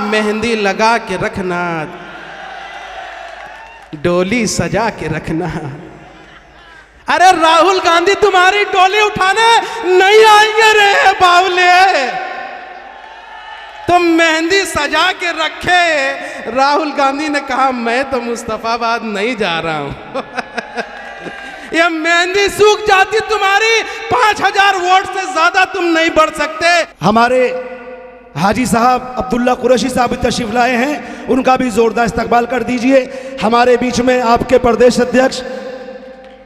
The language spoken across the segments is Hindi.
मेहंदी लगा के रखना, डोली सजा के रखना। अरे राहुल गांधी तुम्हारी डोली उठाने नहीं आएंगे रे बावले, तुम मेहंदी सजा के रखे। राहुल गांधी ने कहा मैं तो मुस्तफाबाद नहीं जा रहा हूं। ये मेहंदी सूख जाती तुम्हारी, 5000 वोट से ज्यादा तुम नहीं बढ़ सकते। हमारे हाजी साहब अब्दुल्ला कुरैशी साहब तशरीफ लाए हैं, उनका भी जोरदार इस्तकबाल कर दीजिए। हमारे बीच में आपके प्रदेश अध्यक्ष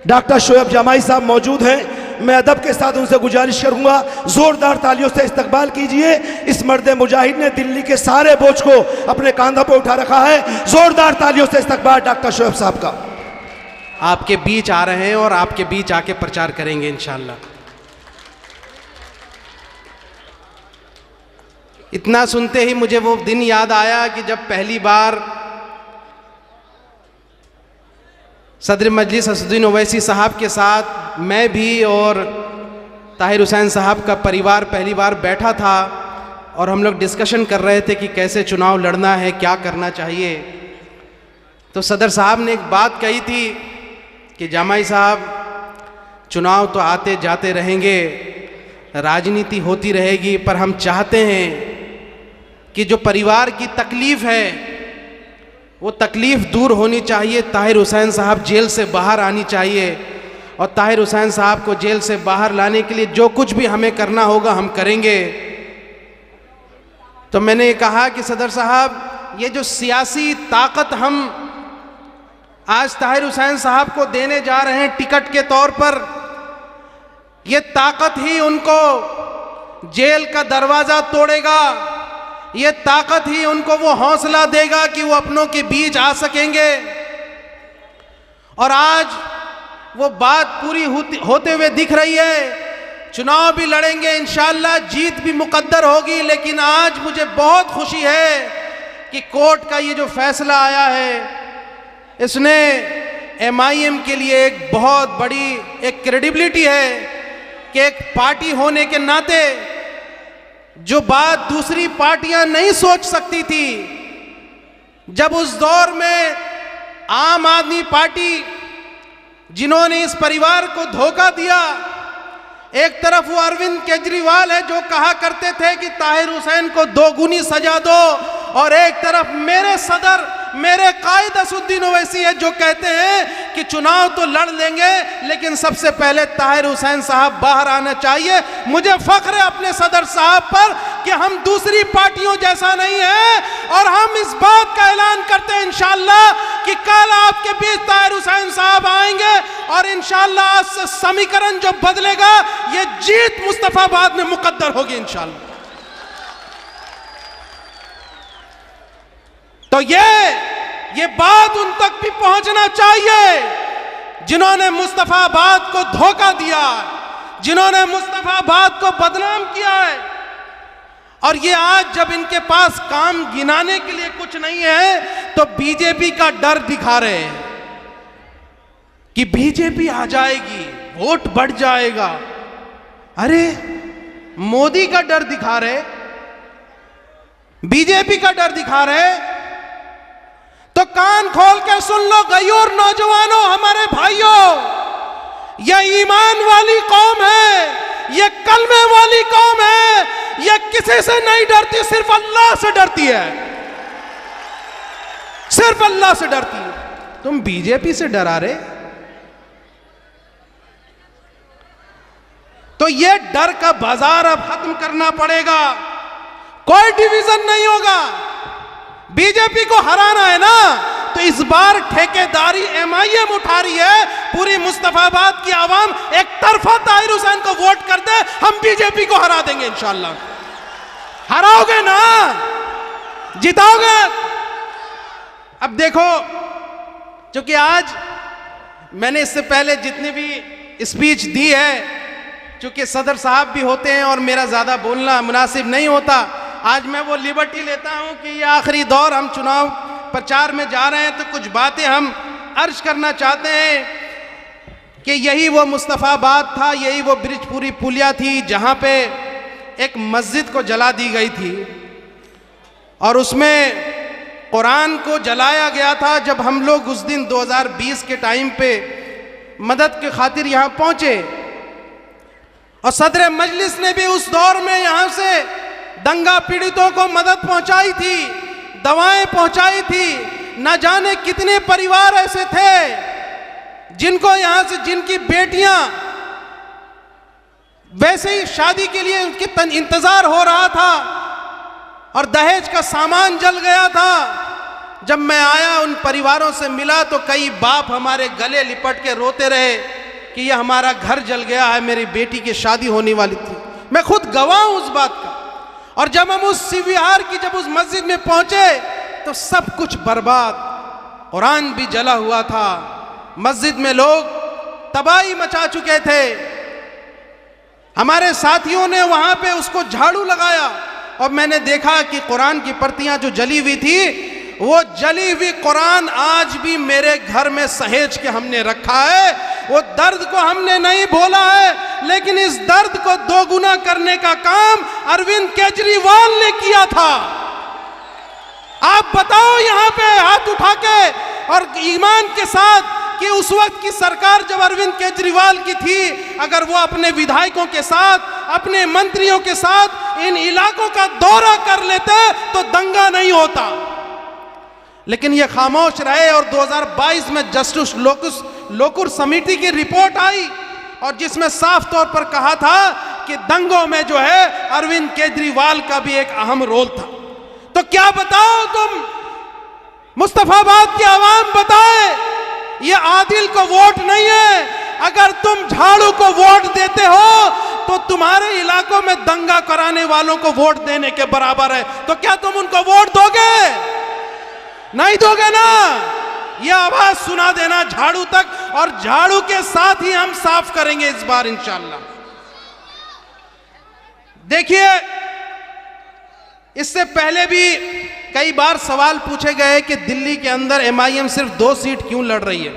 डॉक्टर शोएब जमाई साहब मौजूद हैं। मैं अदब के साथ उनसे गुजारिश करूंगा जोरदार तालियों से इस्तकबाल कीजिए। इस मर्द मुजाहिद ने दिल्ली के सारे बोझ को अपने कांधों पर उठा रखा है। जोरदार तालियों से इस्तकबाल डॉक्टर शोएब साहब का। आपके बीच आ रहे हैं और आपके बीच आके प्रचार करेंगे इंशाल्लाह। इतना सुनते ही मुझे वो दिन याद आया कि जब पहली बार सदर मजलिस असदुद्दीन ओवैसी साहब के साथ मैं भी और ताहिर हुसैन साहब का परिवार पहली बार बैठा था और हम लोग डिस्कशन कर रहे थे कि कैसे चुनाव लड़ना है, क्या करना चाहिए। तो सदर साहब ने एक बात कही थी कि जमाई साहब, चुनाव तो आते जाते रहेंगे, राजनीति होती रहेगी, पर हम चाहते हैं कि जो परिवार की तकलीफ़ है वो तकलीफ़ दूर होनी चाहिए। ताहिर हुसैन साहब जेल से बाहर आनी चाहिए और ताहिर हुसैन साहब को जेल से बाहर लाने के लिए जो कुछ भी हमें करना होगा हम करेंगे। तो मैंने कहा कि सदर साहब, ये जो सियासी ताकत हम आज ताहिर हुसैन साहब को देने जा रहे हैं टिकट के तौर पर, ये ताकत ही उनको जेल का दरवाज़ा तोड़ेगा, ये ताकत ही उनको वो हौसला देगा कि वो अपनों के बीच आ सकेंगे। और आज वो बात पूरी होते हुए दिख रही है। चुनाव भी लड़ेंगे इंशाअल्लाह, जीत भी मुकद्दर होगी। लेकिन आज मुझे बहुत खुशी है कि कोर्ट का ये जो फैसला आया है, इसने MIM के लिए एक बहुत बड़ी एक क्रेडिबिलिटी है कि एक पार्टी होने के नाते जो बात दूसरी पार्टियां नहीं सोच सकती थी, जब उस दौर में आम आदमी पार्टी जिन्होंने इस परिवार को धोखा दिया, एक तरफ वो अरविंद केजरीवाल है जो कहा करते थे कि ताहिर हुसैन को 2 गुनी सजा दो, और एक तरफ मेरे सदर, मेरे कायद असदुद्दीन ओवैसी है जो कहते हैं कि चुनाव तो लड़ लेंगे लेकिन सबसे पहले ताहिर हुसैन साहब बाहर आना चाहिए। मुझे फख्र है अपने सदर साहब पर कि हम दूसरी पार्टियों जैसा नहीं है, और हम इस बात का ऐलान करते हैं इंशाअल्लाह कि कल आपके बीच ताहिर हुसैन साहब आएंगे और इंशाअल्लाह समीकरण जो बदलेगा, ये जीत मुस्तफाबाद में मुकद्दर होगी इंशाअल्लाह। तो ये बात उन तक भी पहुंचना चाहिए जिन्होंने मुस्तफाबाद को धोखा दिया, जिन्होंने मुस्तफाबाद को बदनाम किया है। और ये आज जब इनके पास काम गिनाने के लिए कुछ नहीं है तो बीजेपी का डर दिखा रहे हैं कि बीजेपी आ जाएगी, वोट बढ़ जाएगा। अरे मोदी का डर दिखा रहे, बीजेपी का डर दिखा रहे, तो कान खोल के सुन लो गयूर नौजवानों, हमारे भाइयों, ये ईमान वाली कौम है, ये कलमे वाली कौम है, ये किसी से नहीं डरती, सिर्फ अल्लाह से डरती है, सिर्फ अल्लाह से डरती है। तुम बीजेपी से डरा रहे, तो ये डर का बाजार अब खत्म करना पड़ेगा। कोई डिवीजन नहीं होगा, बीजेपी को हराना है ना, तो इस बार ठेकेदारी MIM उठा रही है। पूरी मुस्तफाबाद की आवाम एक तरफा ताहिर हुसैन को वोट कर दे, हम बीजेपी को हरा देंगे इंशाअल्लाह। हराओगे ना, जिताओगे। अब देखो, क्योंकि आज मैंने इससे पहले जितनी भी स्पीच दी है, क्योंकि सदर साहब भी होते हैं और मेरा ज्यादा बोलना मुनासिब नहीं होता, आज मैं वो लिबर्टी लेता हूं कि ये आखिरी दौर, हम चुनाव प्रचार में जा रहे हैं, तो कुछ बातें हम अर्ज करना चाहते हैं कि यही वो मुस्तफाबाद था, यही वो ब्रिजपुरी पुलिया थी जहां पे एक मस्जिद को जला दी गई थी। और उसमें कुरान को जलाया गया था। जब हम लोग उस दिन 2020 के टाइम पे मदद के खातिर यहाँ पहुँचे और सदर मजलिस ने भी उस दौर में यहाँ से दंगा पीड़ितों को मदद पहुँचाई थी, दवाएं पहुँचाई थी। न जाने कितने परिवार ऐसे थे जिनको यहाँ से, जिनकी बेटियां वैसे ही शादी के लिए उनके इंतजार हो रहा था और दहेज का सामान जल गया था। जब मैं आया, उन परिवारों से मिला तो कई बाप हमारे गले लिपट के रोते रहे कि यह हमारा घर जल गया है, मेरी बेटी की शादी होने वाली थी। मैं खुद गवाह हूं उस बात का। और जब हम उस शिविहार की, जब उस मस्जिद में पहुंचे तो सब कुछ बर्बाद, कुरान भी जला हुआ था, मस्जिद में लोग तबाही मचा चुके थे। हमारे साथियों ने वहां पे उसको झाड़ू लगाया और मैंने देखा कि कुरान की प्रतियां जो जली हुई थी, वो जली हुई कुरान आज भी मेरे घर में सहेज के हमने रखा है। वो दर्द को हमने नहीं भूला है, लेकिन इस दर्द को दोगुना करने का काम अरविंद केजरीवाल ने किया था। आप बताओ यहां पे हाथ उठा के और ईमान के साथ कि उस वक्त की सरकार जब अरविंद केजरीवाल की थी, अगर वो अपने विधायकों के साथ, अपने मंत्रियों के साथ इन इलाकों का दौरा कर लेते तो दंगा नहीं होता। लेकिन ये खामोश रहे और 2022 में जस्टिस लोकुर समिति की रिपोर्ट आई और जिसमें साफ तौर पर कहा था कि दंगों में जो है अरविंद केजरीवाल का भी एक अहम रोल था। तो क्या बताओ तुम, मुस्तफाबाद की आवाम बताए, ये आदिल को वोट नहीं है। अगर तुम झाड़ू को वोट देते हो तो तुम्हारे इलाकों में दंगा कराने वालों को वोट देने के बराबर है। तो क्या तुम उनको वोट दोगे? नहीं दोगे ना। यह आवाज सुना देना झाड़ू तक, और झाड़ू के साथ ही हम साफ करेंगे इस बार इंशाअल्लाह। देखिए, इससे पहले भी कई बार सवाल पूछे गए कि दिल्ली के अंदर एमआईएम सिर्फ 2 सीट क्यों लड़ रही है।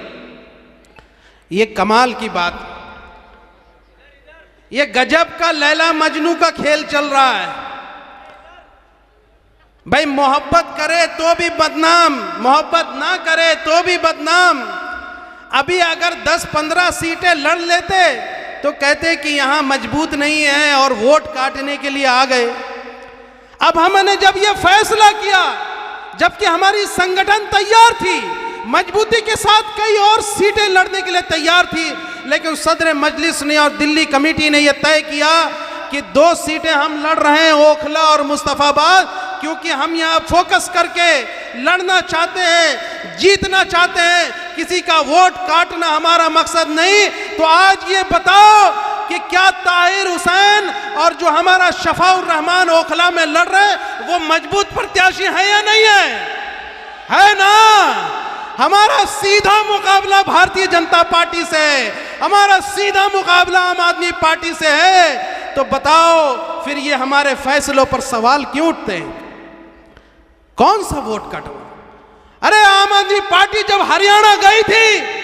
ये कमाल की बात, ये गजब का लैला मजनू का खेल चल रहा है। भाई मोहब्बत करे तो भी बदनाम, मोहब्बत ना करे तो भी बदनाम। अभी अगर 10-15 सीटें लड़ लेते तो कहते कि यहां मजबूत नहीं है और वोट काटने के लिए आ गए। अब हमने जब यह फैसला किया, जबकि हमारी संगठन तैयार थी, मजबूती के साथ कई और सीटें लड़ने के लिए तैयार थी, लेकिन सदर मजलिस ने और दिल्ली कमेटी ने यह तय किया कि 2 सीटें हम लड़ रहे हैं, ओखला और मुस्तफाबाद, क्योंकि हम यहाँ फोकस करके लड़ना चाहते हैं, जीतना चाहते हैं। किसी का वोट काटना हमारा मकसद नहीं। तो आज ये बताओ कि क्या ताहिर हुसैन और जो हमारा शफाउर रहमान ओखला में लड़ रहे हैं वो मजबूत प्रत्याशी है या नहीं है? है ना। हमारा सीधा मुकाबला भारतीय जनता पार्टी से है, हमारा सीधा मुकाबला आम आदमी पार्टी से है। तो बताओ फिर ये हमारे फैसलों पर सवाल क्यों उठते हैं? कौन सा वोट कटवा? अरे आम आदमी पार्टी जब हरियाणा गई थी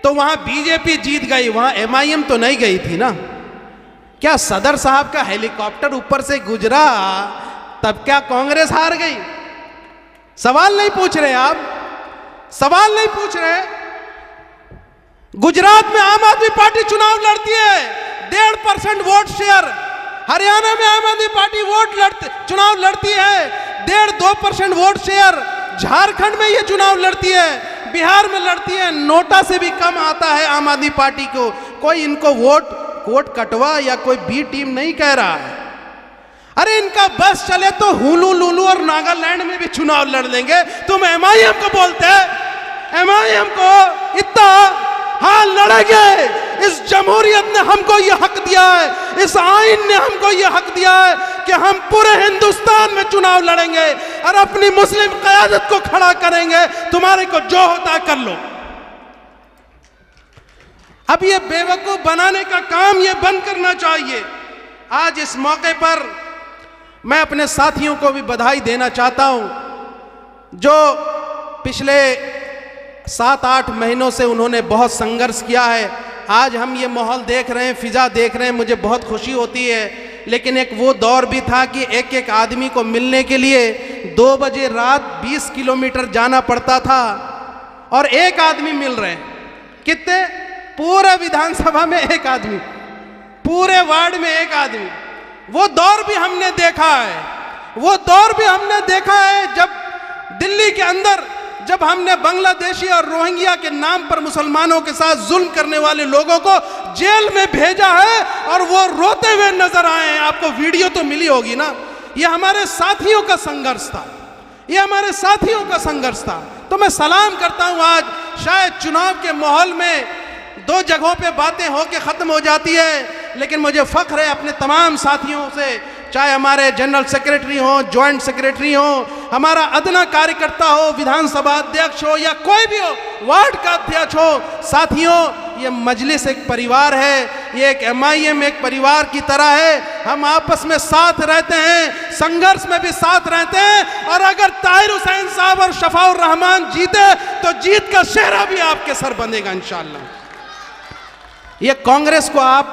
तो वहां बीजेपी जीत गई, वहां एमआईएम तो नहीं गई थी ना। क्या सदर साहब का हेलीकॉप्टर ऊपर से गुजरा तब क्या कांग्रेस हार गई? सवाल नहीं पूछ रहे आप, सवाल नहीं पूछ रहे। गुजरात में आम आदमी पार्टी चुनाव लड़ती है, 1.5% वोट शेयर। हरियाणा में आम आदमी पार्टी चुनाव लड़ती है, 1.5-2% वोट शेयर। झारखंड में ये चुनाव लड़ती है, बिहार में लड़ती है, नोटा से भी कम आता है आम आदमी पार्टी को। कोई इनको वोट कटवा या कोई बी टीम नहीं कह रहा है। अरे इनका बस चले तो हुलू लुलू और नागालैंड में भी चुनाव लड़ लेंगे। तुम एमआईएम को बोलते हैं, एमआईएम को इतना, हाँ लड़ेंगे। इस जमहूरियत ने हमको ये हक दिया है, इस आईन ने हमको ये हक दिया है कि हम पूरे हिंदुस्तान में चुनाव लड़ेंगे और अपनी मुस्लिम क़यादत को खड़ा करेंगे। तुम्हारे को जो होता कर लो। अब ये बेवकूफ बनाने का काम ये बंद करना चाहिए। आज इस मौके पर मैं अपने साथियों को भी बधाई देना चाहता हूं जो पिछले 7-8 महीनों से उन्होंने बहुत संघर्ष किया है। आज हम ये माहौल देख रहे हैं, फिजा देख रहे हैं, मुझे बहुत खुशी होती है। लेकिन एक वो दौर भी था कि एक एक आदमी को मिलने के लिए 2 बजे रात 20 किलोमीटर जाना पड़ता था और एक आदमी मिल रहे हैं। कितने? पूरे विधानसभा में एक आदमी, पूरे वार्ड में एक आदमी। वो दौर भी हमने देखा है, वो दौर भी हमने देखा है जब दिल्ली के अंदर जब हमने बांग्लादेशी और रोहिंग्या के नाम पर मुसलमानों के साथ जुल्म करने वाले लोगों को जेल में भेजा है और वो रोते हुए नजर आए हैं। आपको वीडियो तो मिली होगी ना। ये हमारे साथियों का संघर्ष था, ये हमारे साथियों का संघर्ष था। तो मैं सलाम करता हूं। आज शायद चुनाव के माहौल में 2 जगहों पे बातें होके खत्म हो जाती है, लेकिन मुझे फख्र है अपने तमाम साथियों से, चाहे हमारे जनरल सेक्रेटरी हो, ज्वाइंट सेक्रेटरी हो, हमारा अदना कार्यकर्ता हो, विधानसभा अध्यक्ष हो या कोई भी हो, वार्ड का अध्यक्ष हो। साथियों, ये मजलिस एक परिवार है, ये एक MIM एक परिवार की तरह है। हम आपस में साथ रहते हैं, संघर्ष में भी साथ रहते हैं। और अगर ताहिर हुसैन साहब और शफाउर रहमान जीते तो जीत का सेहरा भी आपके सर बंधेगा इंशाअल्लाह। ये कांग्रेस को आप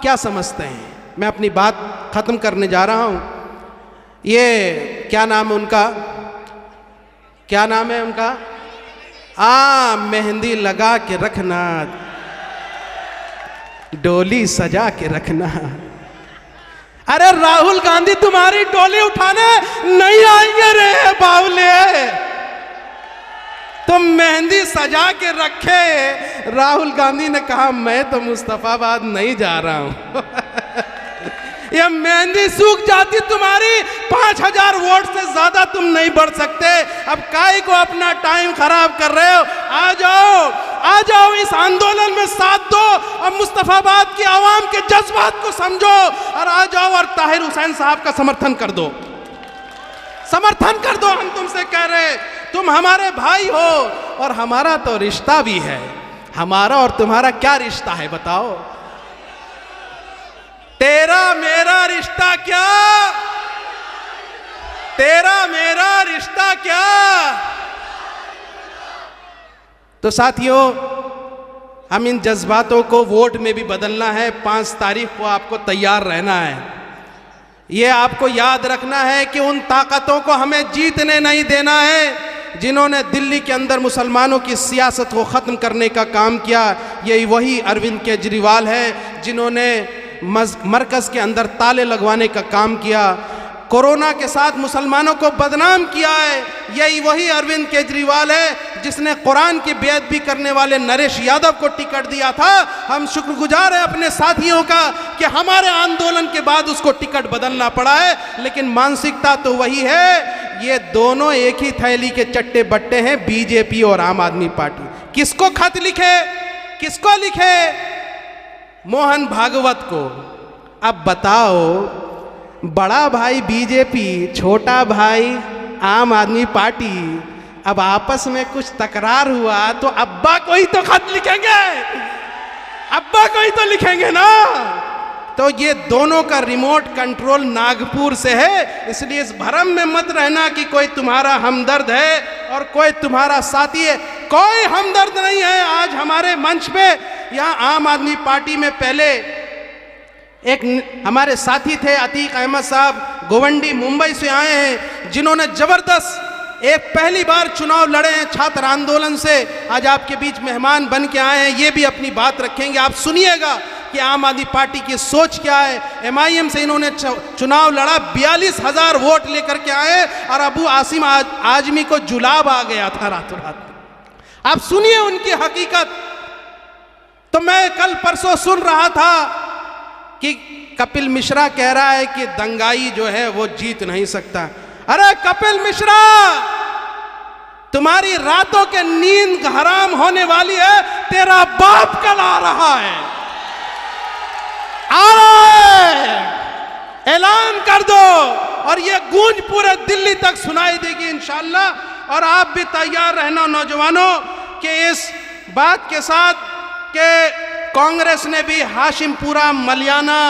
क्या समझते हैं? मैं अपनी बात खत्म करने जा रहा हूं। ये क्या नाम है उनका, क्या नाम है उनका? मेहंदी लगा के रखना, डोली सजा के रखना। अरे राहुल गांधी तुम्हारी डोली उठाने नहीं आएंगे रे बावले। तुम मेहंदी सजा के रखे। राहुल गांधी ने कहा मैं तो मुस्तफाबाद नहीं जा रहा हूं। ये मेहंदी सूख जाती तुम्हारी, 5000 वोट से ज्यादा तुम नहीं बढ़ सकते। अब काहे को अपना टाइम खराब कर रहे हो? आ जाओ, आ जाओ, इस आंदोलन में साथ दो। अब मुस्तफाबाद की आवाम के जज्बात को समझो और आ जाओ और ताहिर हुसैन साहब का समर्थन कर दो, समर्थन कर दो। हम तुमसे कह रहे, तुम हमारे भाई हो और हमारा तो रिश्ता भी है। हमारा और तुम्हारा क्या रिश्ता है बताओ? तेरा मेरा रिश्ता क्या? तेरा मेरा रिश्ता क्या? तो साथियों, हम इन जज्बातों को वोट में भी बदलना है। 5 तारीख को आपको तैयार रहना है। ये आपको याद रखना है कि उन ताकतों को हमें जीतने नहीं देना है जिन्होंने दिल्ली के अंदर मुसलमानों की सियासत को ख़त्म करने का काम किया। यही वही अरविंद केजरीवाल है जिन्होंने मरकज़ के अंदर ताले लगवाने का काम किया, कोरोना के साथ मुसलमानों को बदनाम किया है। यही वही अरविंद केजरीवाल है जिसने कुरान की बेअदबी भी करने वाले नरेश यादव को टिकट दिया था। हम शुक्रगुजार हैं अपने साथियों का कि हमारे आंदोलन के बाद उसको टिकट बदलना पड़ा है, लेकिन मानसिकता तो वही है। ये दोनों एक ही थैली के चट्टे बट्टे हैं, बीजेपी और आम आदमी पार्टी। किसको खत लिखे, किसको लिखे? मोहन भागवत को। अब बताओ, बड़ा भाई बीजेपी, छोटा भाई आम आदमी पार्टी, अब आपस में कुछ तकरार हुआ तो अब्बा को ही तो खत लिखेंगे, अब्बा को ही तो लिखेंगे ना। तो ये दोनों का रिमोट कंट्रोल नागपुर से है। इसलिए इस भ्रम में मत रहना कि कोई तुम्हारा हमदर्द है और कोई तुम्हारा साथी है। कोई हमदर्द नहीं है। आज हमारे मंच पे यहाँ आम आदमी पार्टी में पहले एक हमारे साथी थे अतीक अहमद साहब, गोवंडी मुंबई से आए हैं, जिन्होंने जबरदस्त एक पहली बार चुनाव लड़े हैं छात्र आंदोलन से। आज आपके बीच मेहमान बन के आए हैं। ये भी अपनी बात रखेंगे। आप सुनिएगा कि आम आदमी पार्टी की सोच क्या है। MIM से इन्होंने चुनाव लड़ा, 42,000 वोट लेकर के आए और अबू आसिम आजमी को जुलाब आ गया था रातों रात। आप सुनिए उनकी हकीकत। तो मैं कल परसों सुन रहा था कि कपिल मिश्रा कह रहा है कि दंगाई जो है वो जीत नहीं सकता। अरे कपिल मिश्रा, तुम्हारी रातों के नींद हराम होने वाली है। तेरा बाप कल आ रहा है, आ रहा है, ऐलान कर दो और ये गूंज पूरे दिल्ली तक सुनाई देगी इंशाअल्लाह। और आप भी तैयार रहना नौजवानों कि इस बात के साथ कि कांग्रेस ने भी हाशिमपुरा, मलियाना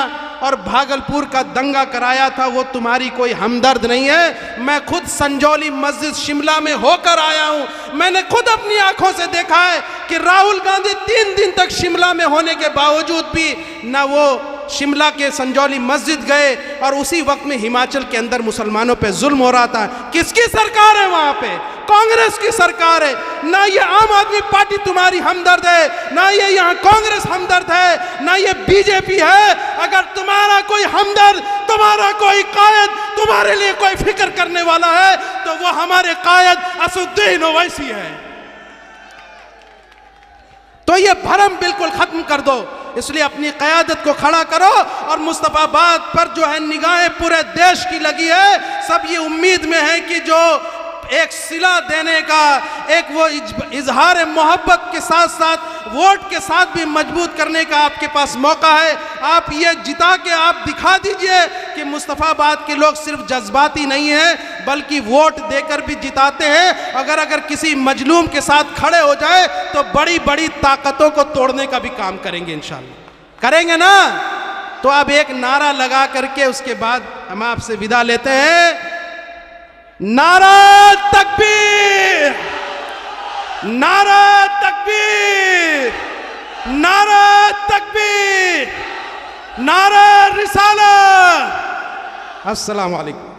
और भागलपुर का दंगा कराया था, वो तुम्हारी कोई हमदर्द नहीं है। मैं खुद संजौली मस्जिद शिमला में होकर आया हूं। मैंने खुद अपनी आंखों से देखा है कि राहुल गांधी 3 दिन तक शिमला में होने के बावजूद भी न वो शिमला के संजौली मस्जिद गए और उसी वक्त में हिमाचल के अंदर मुसलमानों पे जुल्म हो रहा था। किसकी सरकार है वहां पे? कांग्रेस की सरकार है। ना ये आम आदमी पार्टी तुम्हारी हमदर्द है, ना ये यहाँ कांग्रेस हमदर्द है, ना ये बीजेपी है। अगर तुम्हारा कोई हमदर्द, तुम्हारा कोई कायद, तुम्हारे लिए कोई फिक्र करने वाला है तो वो हमारे कायद असुद्दीन ओवैसी है। तो ये भरम बिल्कुल खत्म कर दो, इसलिए अपनी क़यादत को खड़ा करो। और मुस्तफ़ाबाद पर जो है निगाहें पूरे देश की लगी है। सब ये उम्मीद में है कि जो एक सिला देने का, एक वो इजहार मोहब्बत के साथ साथ वोट के साथ भी मजबूत करने का आपके पास मौका है। आप ये जिता के आप दिखा दीजिए कि मुस्तफ़ाबाद के लोग सिर्फ जज्बाती नहीं हैं बल्कि वोट देकर भी जिताते हैं। अगर किसी मजलूम के साथ खड़े हो जाए तो बड़ी बड़ी ताकतों को तोड़ने का भी काम करेंगे इंशाअल्लाह। करेंगे ना? तो अब एक नारा लगा करके उसके बाद हम आपसे विदा लेते हैं। नारा तकबीर, नारा तकबीर, नारा तकबीर, नारा रिसालत। अस्सलाम वालेकुम।